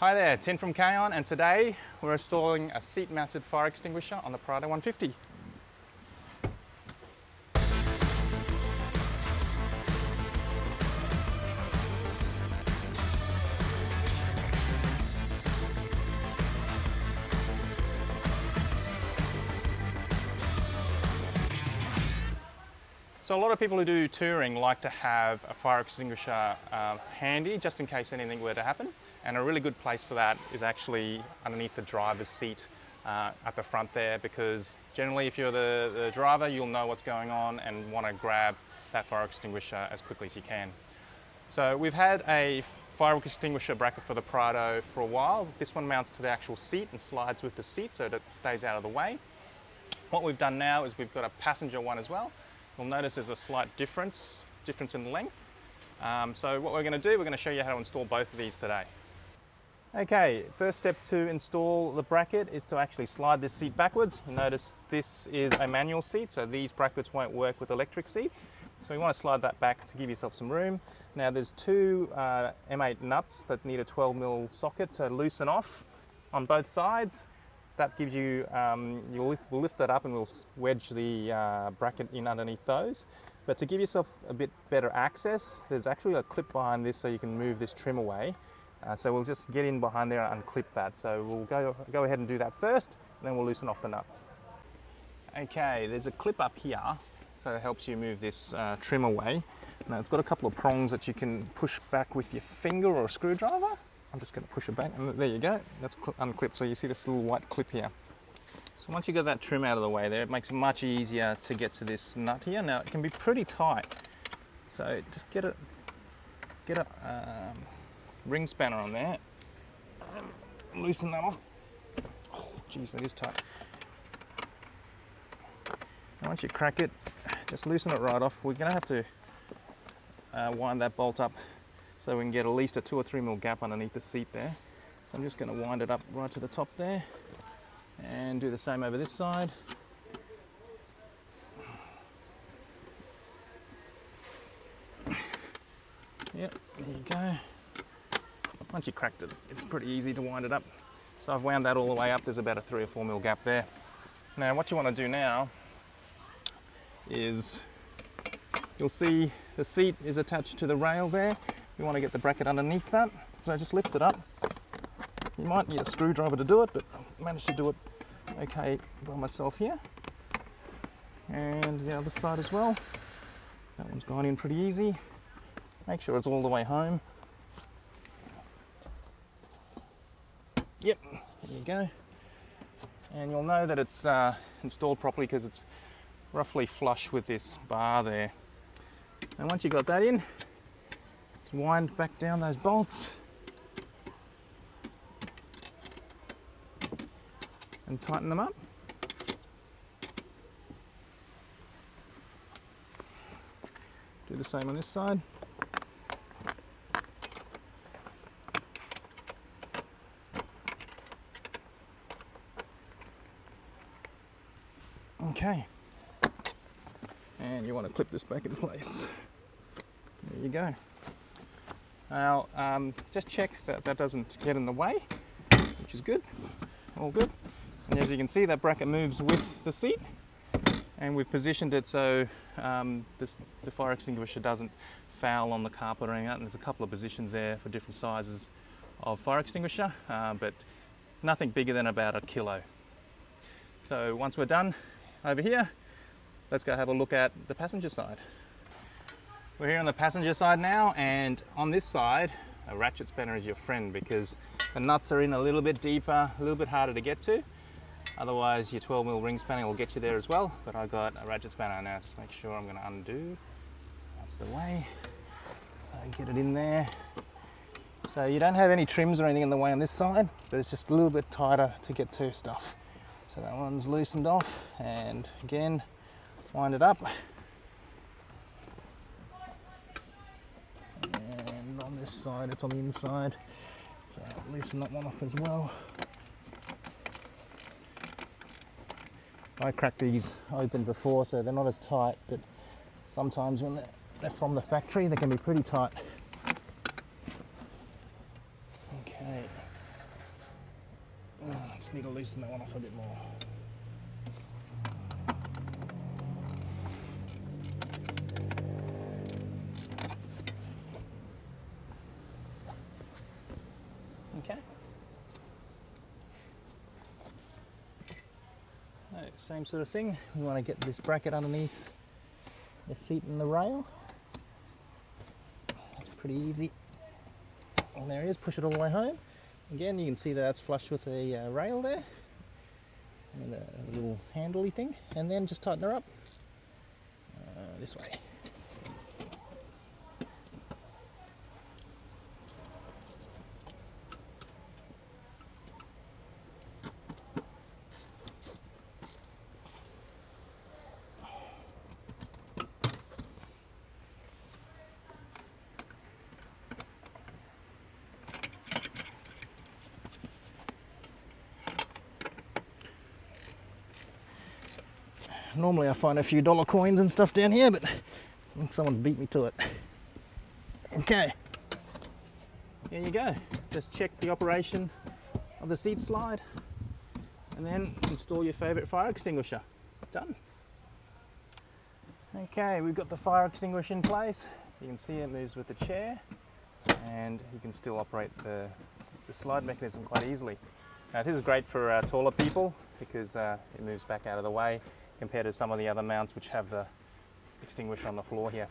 Hi there, Tin from Kaon, and today we're installing a seat-mounted fire extinguisher on the Prado 150. So a lot of people who do touring like to have a fire extinguisher handy just in case anything were to happen. And a really good place for that is actually underneath the driver's seat at the front there, because generally if you're the driver, you'll know what's going on and want to grab that fire extinguisher as quickly as you can. So we've had a fire extinguisher bracket for the Prado for a while. This one mounts to the actual seat and slides with the seat so that it stays out of the way. What we've done now is we've got a passenger one as well. You'll notice there's a slight difference in length. So what we're going to do, we're going to show you how to install both of these today. Okay, first step to install the bracket is to actually slide this seat backwards. You notice this is a manual seat, so these brackets won't work with electric seats. So you want to slide that back to give yourself some room. Now there's two M8 nuts that need a 12mm socket to loosen off on both sides. That gives you, we'll lift that up and we'll wedge the bracket in underneath those. But to give yourself a bit better access, there's actually a clip behind this so you can move this trim away. So we'll just get in behind there and unclip that. So we'll go ahead and do that first, and then we'll loosen off the nuts. Okay, there's a clip up here, so it helps you move this trim away. Now it's got a couple of prongs that you can push back with your finger or a screwdriver. I'm just going to push it back, and there you go. That's unclipped, so you see this little white clip here. So once you get that trim out of the way there, it makes it much easier to get to this nut here. Now it can be pretty tight, so just get a ring spanner on there and loosen that off. Oh, geez, that is tight. And once you crack it, just loosen it right off. We're going to have to wind that bolt up so we can get at least a 2 or 3mm gap underneath the seat there. So I'm just going to wind it up right to the top there and do the same over this side. Yep, there you go. Once you cracked it, it's pretty easy to wind it up. So I've wound that all the way up. There's about a 3 or 4mm gap there. Now what you want to do now is, you'll see the seat is attached to the rail there. You want to get the bracket underneath that. So just lift it up. You might need a screwdriver to do it, but I managed to do it okay by myself here. And the other side as well. That one's gone in pretty easy. Make sure it's all the way home. Yep, there you go. And you'll know that it's installed properly because it's roughly flush with this bar there. And once you've got that in, just wind back down those bolts and tighten them up. Do the same on this side. Okay, and you want to clip this back in place. There you go. Now, just check that that doesn't get in the way, which is good, all good. And as you can see, that bracket moves with the seat, and we've positioned it so the fire extinguisher doesn't foul on the carpet or anything. And there's a couple of positions there for different sizes of fire extinguisher, but nothing bigger than about 1 kilo. So once we're done over here, let's go have a look at the passenger side. We're here on the passenger side now, and on this side, a ratchet spanner is your friend because the nuts are in a little bit deeper, a little bit harder to get to. Otherwise, your 12mm ring spanner will get you there as well, but I got a ratchet spanner now. Just make sure I'm going to undo. That's the way. So get it in there. So you don't have any trims or anything in the way on this side, but it's just a little bit tighter to get to stuff. So that one's loosened off, and again, wind it up. And on this side, it's on the inside, so I'll loosen that one off as well. So I cracked these open before, so they're not as tight, but sometimes when they're from the factory, they can be pretty tight. Okay, Just need to loosen that one off a bit more. Okay. Right, same sort of thing. We want to get this bracket underneath the seat and the rail. It's pretty easy. And there it is, push it all the way home. Again, you can see that that's flush with the rail there. And a little handly thing. And then just tighten her up this way. Normally I find a few dollar coins and stuff down here, but I think someone's beat me to it. Okay, there you go. Just check the operation of the seat slide and then install your favorite fire extinguisher. Done. Okay, we've got the fire extinguisher in place. You can see it moves with the chair and you can still operate the slide mechanism quite easily. Now this is great for taller people because it moves back out of the way compared to some of the other mounts which have the extinguisher on the floor here.